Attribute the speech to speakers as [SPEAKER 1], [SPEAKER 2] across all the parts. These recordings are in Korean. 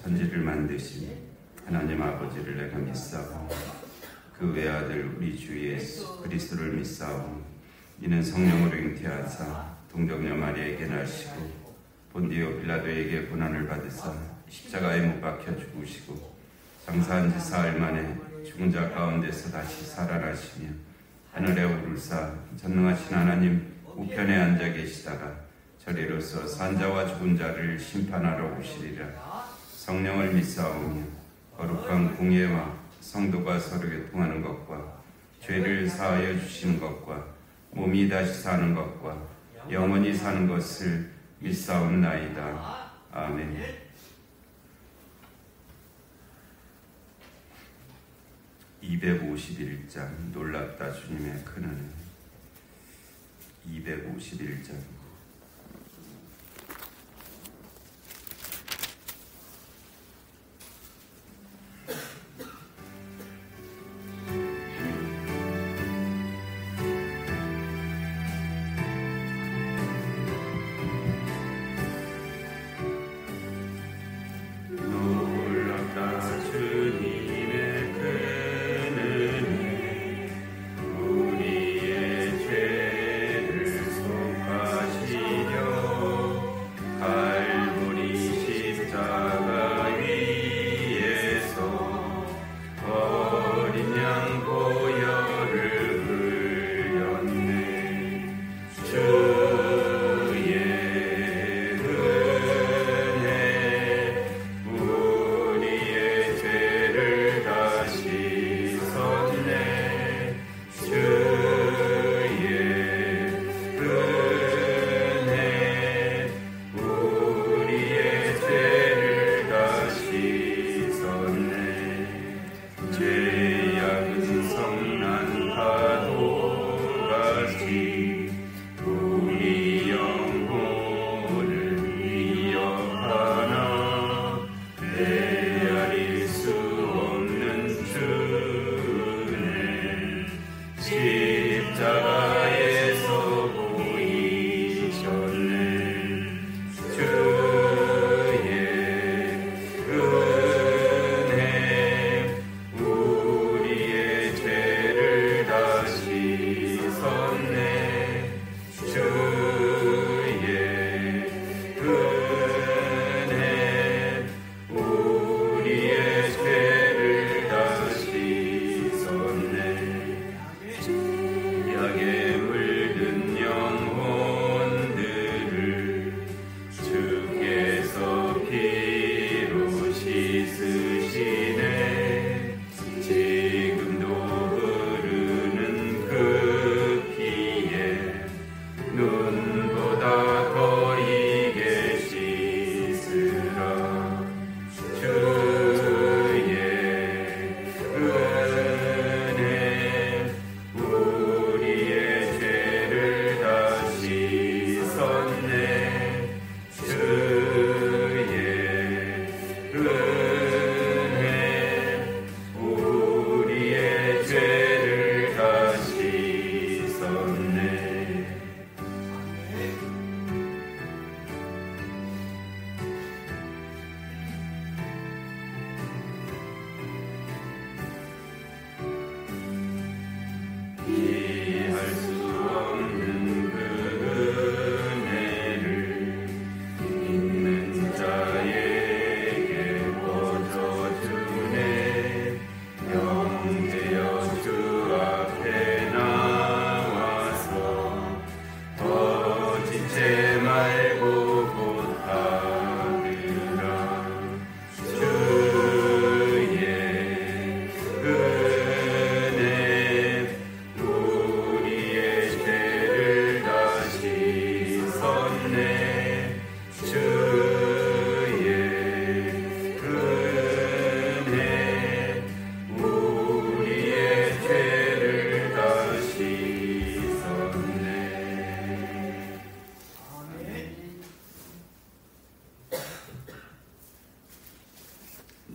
[SPEAKER 1] 천지를 만드신 하나님 아버지를 내가 믿사오니 그 외아들 우리 주 예수 그리스도를 믿사오니 이는 성령으로 잉태하사 동정녀 마리아에게 나시고 본디오 빌라도에게 고난을 받으사 십자가에 못 박혀 죽으시고 장사한 지 사흘 만에 죽은 자 가운데서 다시 살아나시며 하늘에 오르사 전능하신 하나님 우편에 앉아 계시다가 저리로서 산자와 죽은 자를 심판하러 오시리라. 성령을 믿사오며 거룩한 공예와 성도가 서로 교통하는 것과 죄를 사하여 주시는 것과 몸이 다시 사는 것과 영원히 사는 것을 믿사옵나이다. 아멘. (251장) 놀랍다 주님의 큰 은혜. 251장.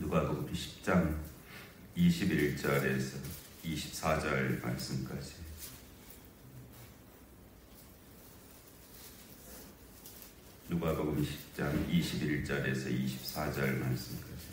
[SPEAKER 1] 누가복음 10장 21절에서 24절 말씀까지. 누가복음 10장 21절에서 24절 말씀까지.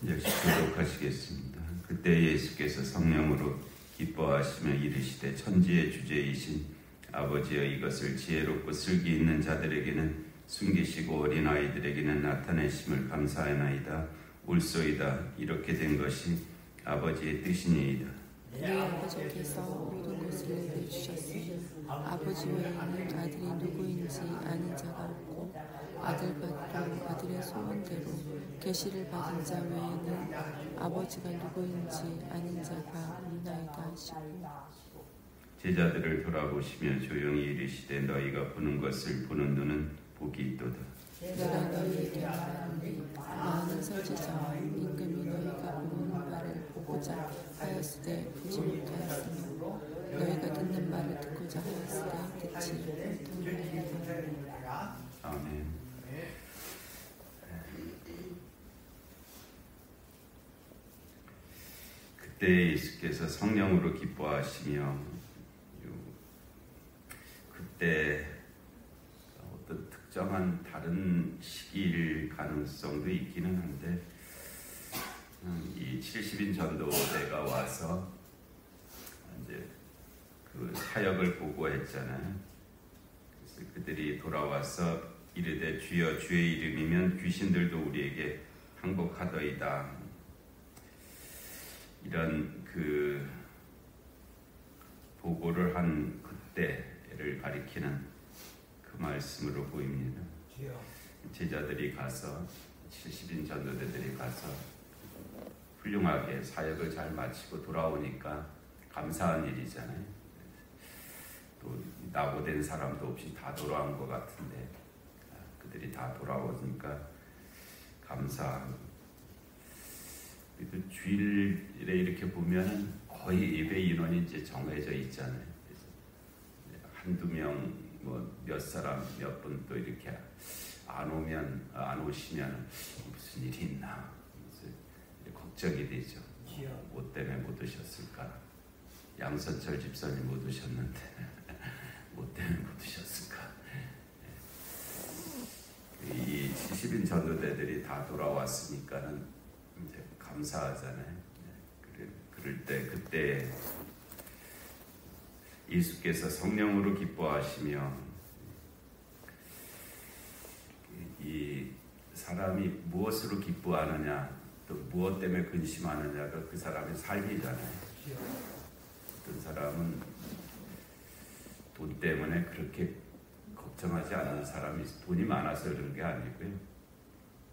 [SPEAKER 1] 역시 교독하시겠습니다. 그때 예수께서 성령으로 기뻐하시며 이르시되 천지의 주제이신 아버지여 이것을 지혜롭고 슬기 있는 자들에게는 숨기시고 어린아이들에게는 나타내심을 감사하나이다. 옳소이다. 이렇게 된 것이 아버지의 뜻이니이다.
[SPEAKER 2] 네 아버지께서 모든 것을 내게 주셨으니 아버지 외에는 아들이 누구인지 아는 자가 없고 아들 받고 아들의 소원대로 계시를 받은 자 외에는 아버지가 누구인지 아는 자가 없나이다 하시고
[SPEAKER 1] 제자들을 돌아보시며 조용히 이르시되 너희가 보는 것을 보는 눈은 복이 있도다.
[SPEAKER 2] 내가 너희에게 말하노니 많은 선지자와 임금이 너희가 보는 바를 보고자 하였으되 보지 못하였으며 너희가 듣는 말을 듣고자 하였으되 듣지 못하였느니라.
[SPEAKER 1] 아멘. 그때 예수께서 성령으로 기뻐하시며 그때 어떤 특정한 다른 시기일 가능성도 있기는 한데 이 70인 전도대가 와서 이제 그 사역을 보고했잖아요. 그래서 그들이 돌아와서 이르되 주여 주의 이름이면 귀신들도 우리에게 항복하더이다. 이런 그 보고를 한 그때를 가리키는 그 말씀으로 보입니다. 제자들이 가서 70인 전도대들이 가서 훌륭하게 사역을 잘 마치고 돌아오니까 감사한 일이잖아요. 또 낙오된 사람도 없이 다 돌아온 것 같은데 그들이 다 돌아오니까 감사하고 그 주일에 이렇게 보면 거의 예배 인원이 이제 정해져 있잖아요. 그래서 한두 명 뭐 몇 사람 몇 분 또 이렇게 안 오시면 무슨 일이 있나 걱정이 되죠. 뭐 때문에 못 오셨을까? 양선철 집사님 못 오셨는데 뭐 때문에 못 오셨을까? 이 70인 전도대들이 다 돌아왔으니까는 이제 감사하잖아요. 그럴 때 그때 예수께서 성령으로 기뻐하시며 이 사람이 무엇으로 기뻐하느냐 또 무엇 때문에 근심하느냐가 그 사람의 삶이잖아요. 어떤 사람은 돈 때문에 그렇게 걱정하지 않는 사람이 돈이 많아서 그런 게 아니고요.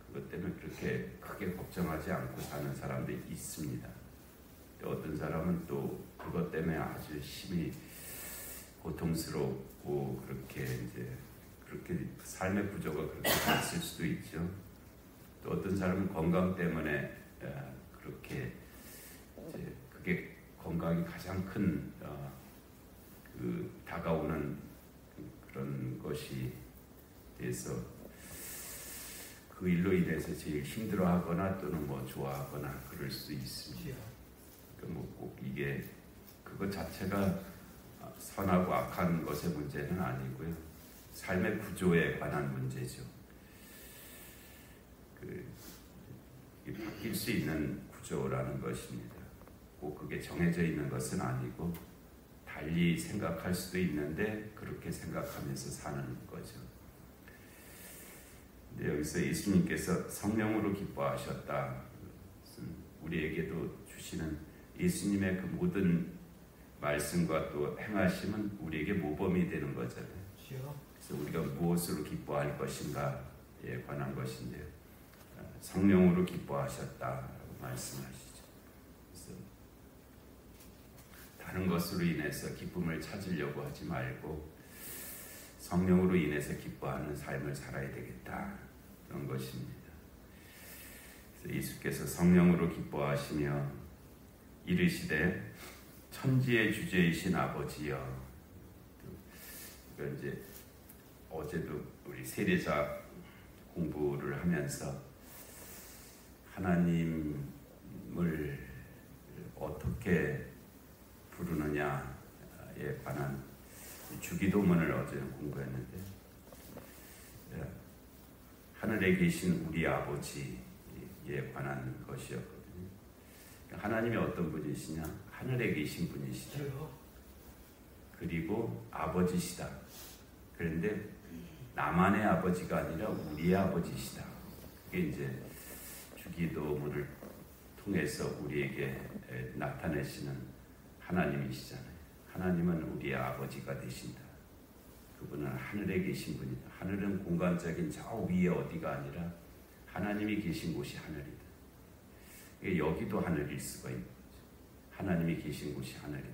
[SPEAKER 1] 그것 때문에 그렇게 크게 걱정하지 않고 사는 사람들이 있습니다. 어떤 사람은 또 그것 때문에 아주 심히 고통스럽고 그렇게 삶의 구조가 그렇게 있을 수도 있죠. 또 어떤 사람은 건강 때문에 그렇게 이제 그게 건강이 가장 큰 그 다가오는 그런 것이 돼서 그 일로 인해서 제일 힘들어하거나 또는 뭐 좋아하거나 그럴 수 있습니다. 그러니까 뭐 꼭 이게 그것 자체가 선하고 악한 것의 문제는 아니고요. 삶의 구조에 관한 문제죠. 바뀔 수 있는 구조라는 것입니다. 꼭 그게 정해져 있는 것은 아니고 달리 생각할 수도 있는데 그렇게 생각하면서 사는 거죠. 근데 여기서 예수님께서 성령으로 기뻐하셨다. 우리에게도 주시는 예수님의 그 모든 말씀과 또 행하심은 우리에게 모범이 되는 거잖아요. 그래서 우리가 무엇으로 기뻐할 것인가에 관한 것인데요. 성령으로 기뻐하셨다라고 말씀하시죠. 그래서 다른 것으로 인해서 기쁨을 찾으려고 하지 말고 성령으로 인해서 기뻐하는 삶을 살아야 되겠다. 그런 것입니다. 그래서 예수께서 성령으로 기뻐하시며 이르시되 천지의 주제이신 아버지여. 그러니까 이제 어제도 우리 세례자 공부를 하면서 하나님을 어떻게 부르느냐에 관한 주기도문을 어제 공부했는데 하늘에 계신 우리 아버지에 관한 것이었고 하나님이 어떤 분이시냐? 하늘에 계신 분이시다. 그리고 아버지시다. 그런데 나만의 아버지가 아니라 우리의 아버지시다. 그게 이제 주기도문을 통해서 우리에게 나타내시는 하나님이시잖아요. 하나님은 우리의 아버지가 되신다. 그분은 하늘에 계신 분이다. 하늘은 공간적인 저 위에 어디가 아니라 하나님이 계신 곳이 하늘이다. 여기도 하늘일 수가 있는 거죠. 하나님이 계신 곳이 하늘이다.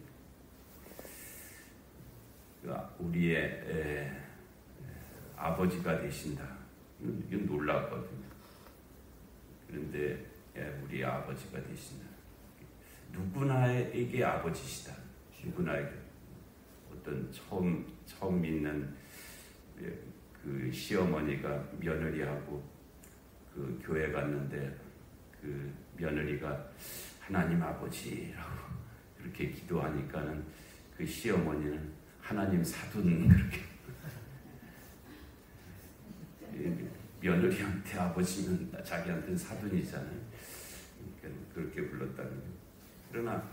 [SPEAKER 1] 우리의 아버지가 되신다. 이건 놀랍거든요. 그런데 우리의 아버지가 되신다. 누구나에게 아버지시다. 누구나에게. 어떤 처음 믿는 그 시어머니가 며느리하고 그 교회 갔는데 그 며느리가 하나님 아버지라고 그렇게 기도하니까는 그 시어머니는 하나님 사돈 그렇게 며느리한테 아버지면 자기한테는 사돈이잖아요. 그러니까 그렇게 불렀다는 거예요. 그러나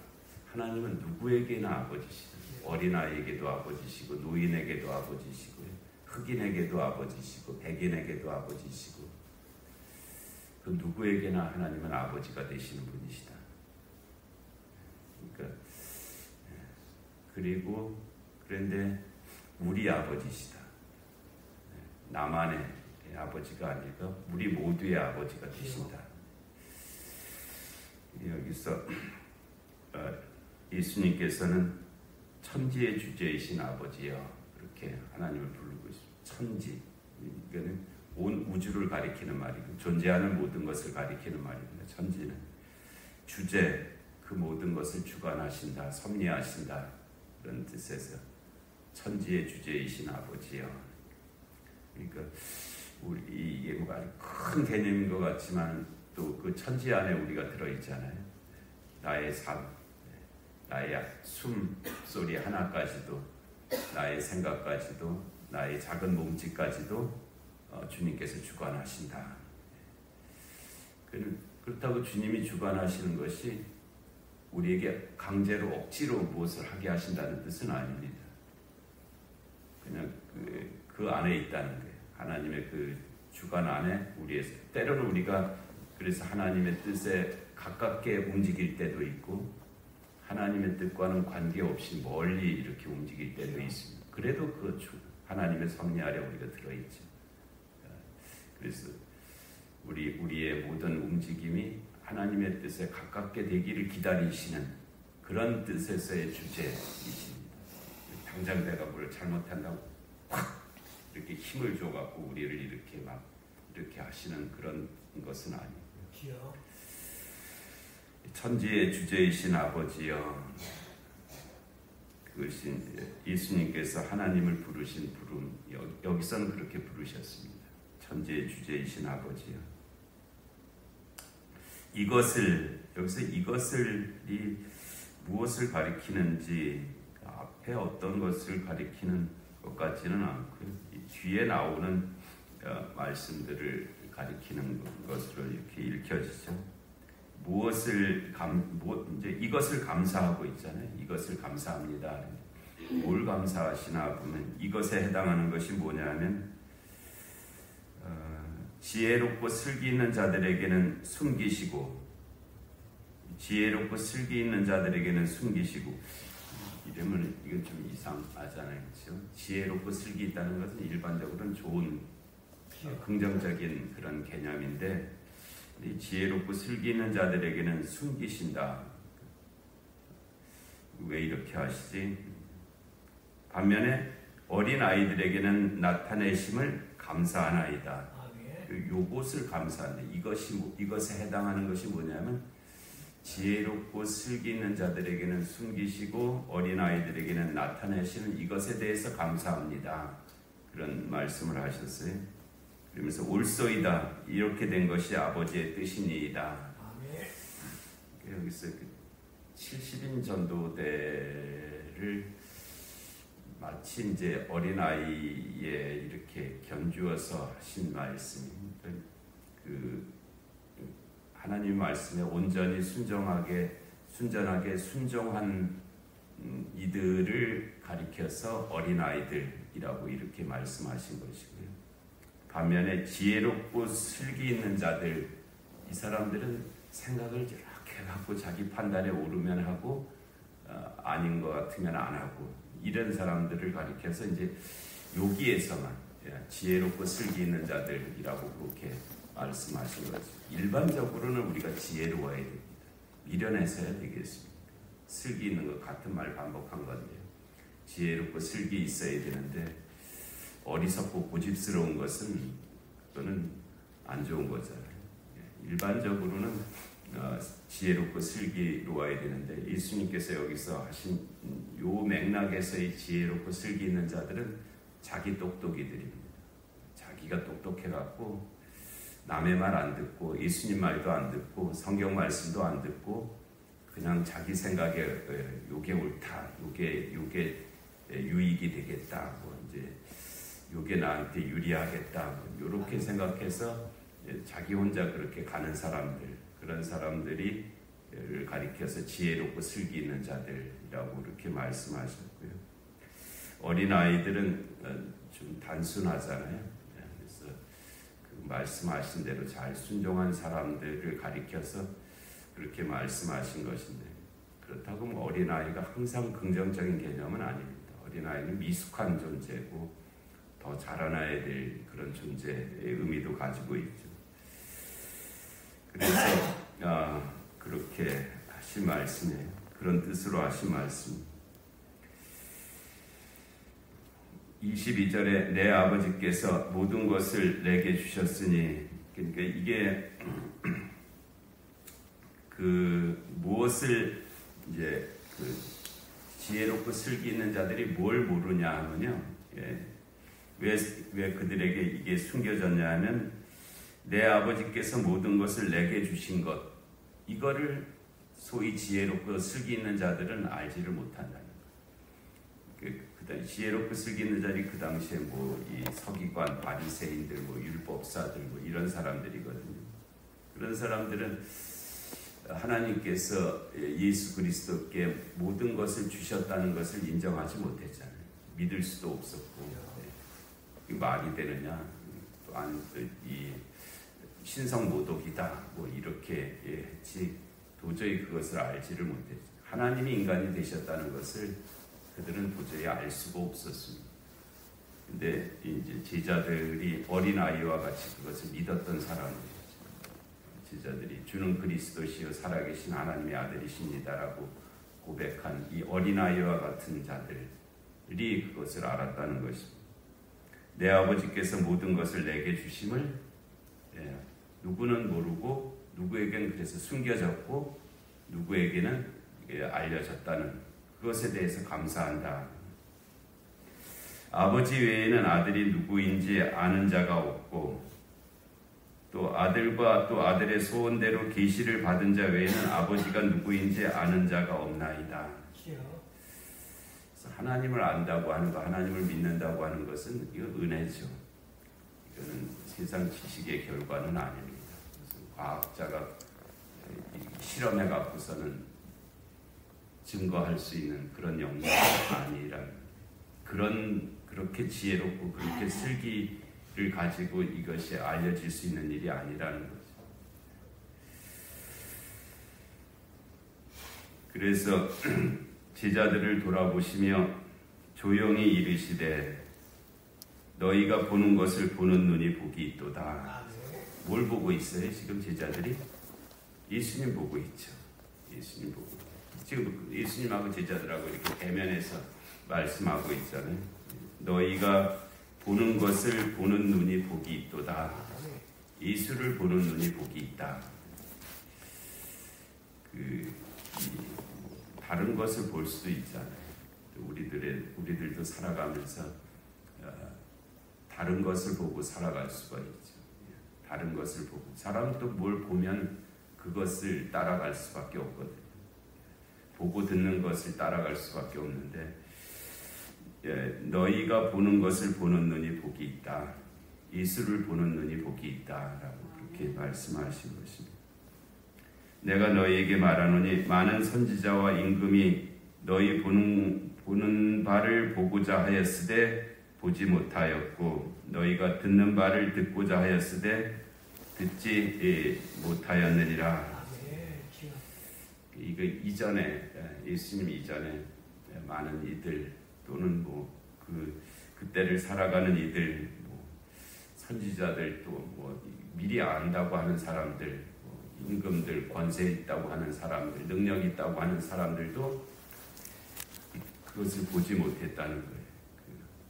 [SPEAKER 1] 하나님은 누구에게나 아버지시다. 어린아이에게도 아버지시고 노인에게도 아버지시고 흑인에게도 아버지시고 백인에게도 아버지시고 그 누구에게나 하나님은 아버지가 되시는 분이시다. 그러니까 그런데 우리 아버지시다. 나만의 아버지가 아니라 우리 모두의 아버지가 되신다. 여기서 예수님께서는 천지의 주제이신 아버지여 그렇게 하나님을 부르고 있습니다. 천지 이거는 온 우주를 가리키는 말이고 존재하는 모든 것을 가리키는 말입니다. 천지는 주제 그 모든 것을 주관하신다, 섭리하신다 그런 뜻에서 천지의 주제이신 아버지여. 그러니까 이게 큰 개념인 것 같지만 또 그 천지 안에 우리가 들어있잖아요. 나의 삶, 나의 숨소리 하나까지도, 나의 생각까지도, 나의 작은 몸짓까지도 주님께서 주관하신다. 그렇다고 주님이 주관하시는 것이 우리에게 강제로 억지로 무엇을 하게 하신다는 뜻은 아닙니다. 그냥 그 안에 있다는 거예요. 하나님의 그 주관 안에 때로는 우리가 그래서 하나님의 뜻에 가깝게 움직일 때도 있고 하나님의 뜻과는 관계없이 멀리 이렇게 움직일 때도 있습니다. 그래도 그 하나님의 섭리 아래 우리가 들어있죠. 그래서 우리의 모든 움직임이 하나님의 뜻에 가깝게 되기를 기다리시는 그런 뜻에서의 주제이십니다. 당장 내가 뭘 잘못한다고 확 이렇게 힘을 줘갖고 우리를 이렇게 하시는 그런 것은 아니고요. 천지의 주제이신 아버지여, 그것이 예수님께서 하나님을 부르신 부름, 여기서는 그렇게 부르셨습니다. 천지의 주제이신 아버지여. 여기서 이것을이 무엇을 가리키는지 앞에 어떤 것을 가리키는 것 같지는 않고요. 뒤에 나오는 말씀들을 가리키는 것으로 이렇게 읽혀지죠. 이제 이것을 감사하고 있잖아요. 이것을 감사합니다. 뭘 감사하시나 보면 이것에 해당하는 것이 뭐냐면 지혜롭고 슬기 있는 자들에게는 숨기시고 지혜롭고 슬기 있는 자들에게는 숨기시고 이러면 이건 좀 이상하잖아요. 그렇죠? 지혜롭고 슬기 있다는 것은 일반적으로는 좋은 긍정적인 그런 개념인데 지혜롭고 슬기 있는 자들에게는 숨기신다. 왜 이렇게 하시지? 반면에 어린 아이들에게는 나타내심을 감사하나이다. 요것을 감사한다. 이것에 해당하는 것이 뭐냐면 지혜롭고 슬기 있는 자들에게는 숨기시고 어린 아이들에게는 나타내시는 이것에 대해서 감사합니다. 그런 말씀을 하셨어요. 그러면서 올소이다. 이렇게 된 것이 아버지의 뜻이니이다. 여기서 70인 전도대를 마치 이제 어린아이에 이렇게 견주어서 하신 말씀입니다. 하나님 말씀에 온전히 순전하게 순종한 이들을 가리켜서 어린아이들이라고 이렇게 말씀하신 것이고요. 반면에 지혜롭고 슬기 있는 자들, 이 사람들은 생각을 이렇게 갖고 자기 판단에 오르면 하고 아닌 것 같으면 안 하고, 이런 사람들을 가리켜서 이제 여기에서만 지혜롭고 슬기 있는 자들이라고 그렇게 말씀하신 거죠. 일반적으로는 우리가 지혜로워야 됩니다. 미련해서야 되겠습니다. 슬기 있는 것 같은 말 반복한 건데요. 지혜롭고 슬기 있어야 되는데 어리석고 고집스러운 것은 그거는 안 좋은 거잖아요. 일반적으로는 지혜롭고 슬기로워야 되는데, 예수님께서 여기서 하신 요 맥락에서의 지혜롭고 슬기 있는 자들은 자기 똑똑이들입니다. 자기가 똑똑해갖고 남의 말 안 듣고 예수님 말도 안 듣고 성경 말씀도 안 듣고 그냥 자기 생각에 요게 옳다, 요게 유익이 되겠다, 뭐 이제 요게 나한테 유리하겠다, 이렇게 생각해서 자기 혼자 그렇게 가는 사람들, 그런 사람들이 가리켜서 지혜롭고 슬기 있는 자들이라고 이렇게 말씀하셨고요. 어린아이들은 좀 단순하잖아요. 그래서 그 말씀하신 대로 잘 순종한 사람들을 가리켜서 그렇게 말씀하신 것인데, 그렇다고 뭐 어린아이가 항상 긍정적인 개념은 아닙니다. 어린아이는 미숙한 존재고 더 자라나야 될 그런 존재의 의미도 가지고 있죠. 그래서 그렇게 하신 말씀이에요. 그런 뜻으로 하신 말씀. 22절에 내 아버지께서 모든 것을 내게 주셨으니, 그러니까 이게 그 무엇을 이제 그 지혜롭고 슬기 있는 자들이 뭘 모르냐 하면요, 왜 그들에게 이게 숨겨졌냐 하면, 내 아버지께서 모든 것을 내게 주신 것, 이거를 소위 지혜롭고 슬기 있는 자들은 알지를 못한다는 거예요. 그 지혜롭고 슬기 있는 자들이 그 당시에 뭐 이 서기관, 바리새인들, 뭐 율법사들, 뭐 이런 사람들이거든요. 그런 사람들은 하나님께서 예수 그리스도께 모든 것을 주셨다는 것을 인정하지 못했잖아요. 믿을 수도 없었고, 말이 되느냐, 또한 이 신성모독이다, 뭐 이렇게 했지 도저히 그것을 알지를 못했죠. 하나님이 인간이 되셨다는 것을 그들은 도저히 알 수가 없었습니다. 근데 이제 제자들이 어린아이와 같이 그것을 믿었던 사람들이죠. 제자들이 주는 그리스도시요 살아계신 하나님의 아들이십니다라고 고백한 이 어린아이와 같은 자들이 그것을 알았다는 것입니다. 내 아버지께서 모든 것을 내게 주심을 누구는 모르고 누구에게는 그래서 숨겨졌고 누구에게는 알려졌다는 그것에 대해서 감사한다. 아버지 외에는 아들이 누구인지 아는 자가 없고, 또 아들과 또 아들의 소원대로 계시를 받은 자 외에는 아버지가 누구인지 아는 자가 없나이다. 그래서 하나님을 안다고 하는 거, 하나님을 믿는다고 하는 것은 이거 은혜죠. 이거는 세상 지식의 결과는 아닙니다. 과학자가 실험해 갖고서는 증거할 수 있는 그런 영역이 아니라, 그렇게 지혜롭고 그렇게 슬기를 가지고 이것이 알려질 수 있는 일이 아니라는 거죠. 그래서 제자들을 돌아보시며 조용히 이르시되 너희가 보는 것을 보는 눈이 복이 있도다. 뭘 보고 있어요? 지금 제자들이 예수님 보고 있죠. 예수님 보고 지금 예수님하고 제자들하고 이렇게 대면해서 말씀하고 있잖아요. 너희가 보는 것을 보는 눈이 복이 있도다. 예수를 보는 눈이 복이 있다. 다른 것을 볼 수도 있잖아요. 우리들도 살아가면서 다른 것을 보고 살아갈 수가 있죠. 다른 것을 보고, 사람도 뭘 보면 그것을 따라갈 수밖에 없거든요. 보고 듣는 것을 따라갈 수밖에 없는데, 너희가 보는 것을 보는 눈이 복이 있다. 예수를 보는 눈이 복이 있다라고 그렇게 말씀하신 것입니다. 내가 너희에게 말하노니 많은 선지자와 임금이 너희 보는 바를 보고자 하였으되 보지 못하였고 너희가 듣는 바를 듣고자 하였으되 듣지 못하였느니라. 이거 이전에 예수님 이전에 많은 이들 또는 그때를 살아가는 이들 선지자들 또 미리 안다고 하는 사람들 임금들 권세 있다고 하는 사람들 능력 있다고 하는 사람들도 그것을 보지 못했다는 거예요.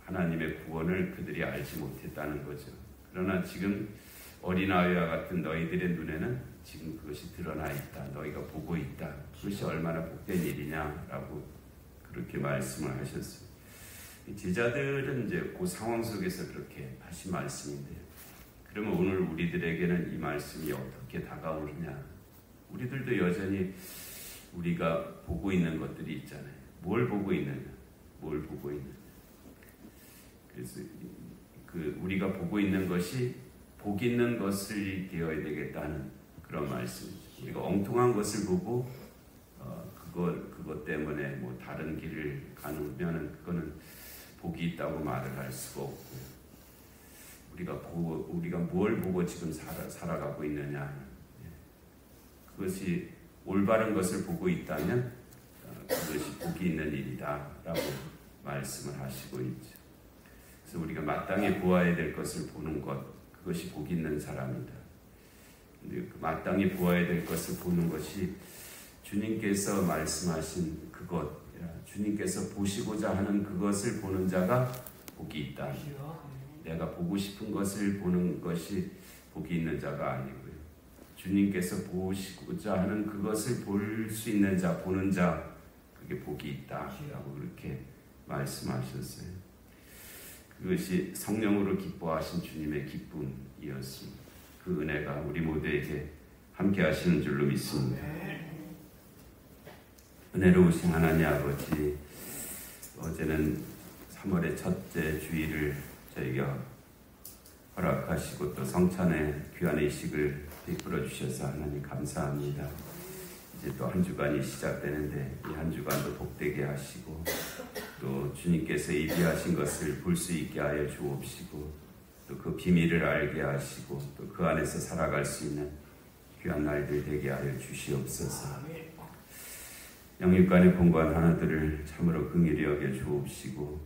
[SPEAKER 1] 하나님의 구원을 그들이 알지 못했다는 거죠. 그러나 지금 어린아이와 같은 너희들의 눈에는 지금 그것이 드러나 있다. 너희가 보고 있다. 그것이 얼마나 복된 일이냐라고 그렇게 말씀을 하셨어요. 제자들은 이제 그 상황 속에서 그렇게 하신 말씀인데요. 그러면 오늘 우리들에게는 이 말씀이 어떻게 다가오느냐? 우리들도 여전히 우리가 보고 있는 것들이 있잖아요. 뭘 보고 있느냐? 뭘 보고 있느냐? 그래서 우리가 보고 있는 것이 복 있는 것을 되어야 되겠다는 그런 말씀이죠. 우리가 엉뚱한 것을 보고 그것 때문에 다른 길을 가누면은 그거는 복이 있다고 말을 할 수가 없고요. 우리가 뭘 보고 지금 살아가고 있느냐? 그것이 올바른 것을 보고 있다면 그것이 복이 있는 일이다라고 말씀을 하시고 있죠. 그래서 우리가 마땅히 보아야 될 것을 보는 것, 그것이 복 있는 사람이다. 근데 마땅히 보아야 될 것을 보는 것이 주님께서 말씀하신 그것, 주님께서 보시고자 하는 그것을 보는 자가 복이 있다. 내가 보고 싶은 것을 보는 것이 복이 있는 자가 아니고요. 주님께서 보시고자 하는 그것을 볼 수 있는 자, 보는 자, 그게 복이 있다라고 그렇게 말씀하셨어요. 그것이 성령으로 기뻐하신 주님의 기쁨이었습니다. 그 은혜가 우리 모두에게 함께 하시는 줄로 믿습니다. 은혜로우신 하나님 아버지, 어제는 3월의 첫째 주일을 저희가 허락하시고 또 성찬의 귀한 의식을 베풀어 주셔서 하나님 감사합니다. 이제 또 한 주간이 시작되는데 이 한 주간도 복되게 하시고 또 주님께서 예비하신 것을 볼 수 있게 하여 주옵시고 또 그 비밀을 알게 하시고 또 그 안에서 살아갈 수 있는 귀한 날들 되게 하여 주시옵소서. 영육간의 공간 하나들을 참으로 긍휼히 여겨 주옵시고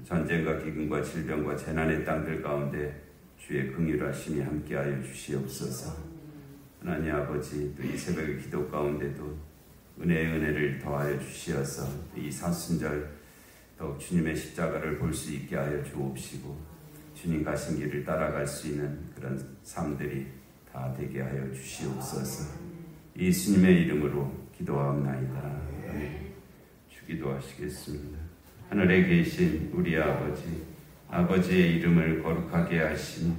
[SPEAKER 1] 전쟁과 기근과 질병과 재난의 땅들 가운데 주의 긍휼하심이 함께하여 주시옵소서. 하나님 아버지, 또 이 새벽의 기도 가운데도 은혜의 은혜를 더하여 주시어서 이 사순절 더욱 주님의 십자가를 볼 수 있게 하여 주옵시고 주님 가신 길을 따라갈 수 있는 그런 삶들이 다 되게 하여 주시옵소서. 예수님의 이름으로 기도하옵나이다. 아멘. 주기도하시겠습니다. 하늘에 계신 우리 아버지, 아버지의 이름을 거룩하게 하시며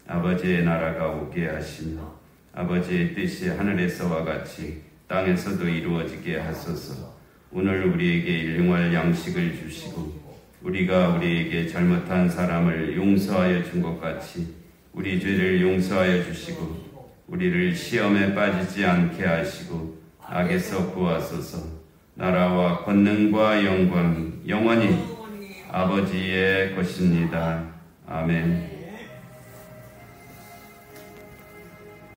[SPEAKER 1] 아버지의 나라가 오게 하시며 아버지의 뜻이 하늘에서와 같이 땅에서도 이루어지게 하소서. 오늘 우리에게 일용할 양식을 주시고 우리가 우리에게 잘못한 사람을 용서하여 준 것 같이 우리 죄를 용서하여 주시고 우리를 시험에 빠지지 않게 하시고 악에서 구하소서. 나라와 권능과 영광이 영원히 아버지의 것입니다. 아멘.